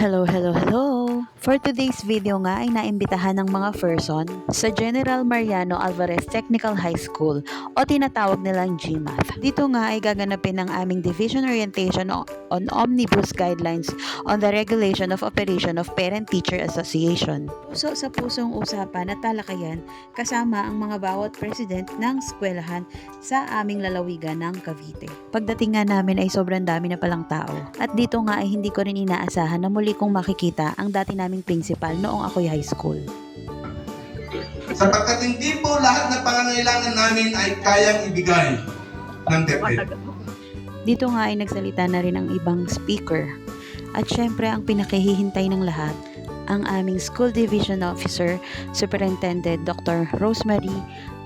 Hello! For today's video nga ay naimbitahan ng mga person sa General Mariano Alvarez Technical High School o tinatawag nilang GMAT. Dito nga ay gaganapin ang aming Division Orientation on Omnibus Guidelines on the Regulation of Operation of Parent-Teacher Association. Puso sa pusong usapan at talakayan kasama ang mga bawat president ng eskwelahan sa aming lalawigan ng Cavite. Pagdating nga namin ay sobrang dami na palang tao at dito nga ay hindi ko rin inaasahan na muli kong makikita ang dati naming principal noong ako'y high school. Sapagkat hindi po lahat ng pangangailangan namin ay kayang ibigay ng DepEd. Dito nga ay nagsalita na rin ang ibang speaker. At syempre ang pinakahihintay ng lahat, ang aming School Division Officer, Superintendent Dr. Rosemary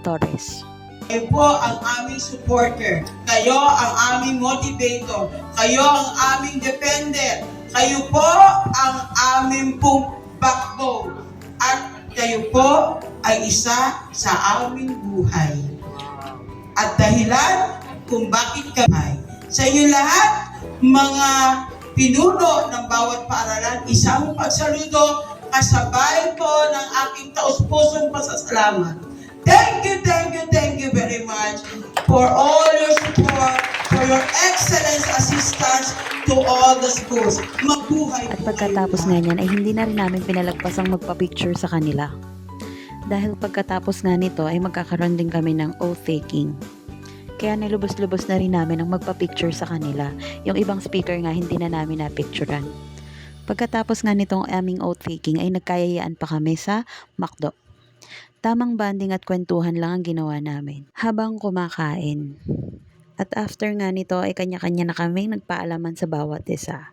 Torres. Kayo po ang aming supporter. Kayo ang aming motivator. Kayo ang aming dependent. Kayo po ang aming pong backbone. At kayo po ay isa sa aming buhay. At dahilan kung bakit kami. Sa inyo lahat, mga pinuno ng bawat paaralan, isang pagsaludo kasabay po ng aking taus-pusong pasasalamat. Thank you very much for all your support, for your excellent assistance to all the schools. Magbuhay At pagkatapos nga niyan ay hindi na rin namin pinalagpasang magpa-picture sa kanila. Dahil pagkatapos nga nito ay magkakaroon din kami ng oath-taking. Kaya nilubos-lubos na rin namin ang magpa-picture sa kanila. Yung ibang speaker nga hindi na namin na-picturean. Pagkatapos nga nitong aming oath-taking ay nagkayayaan pa kami sa McDo. Tamang banding at kwentuhan lang ang ginawa namin habang kumakain. At after nga nito ay kanya-kanya na kaming nagpaalaman sa bawat isa.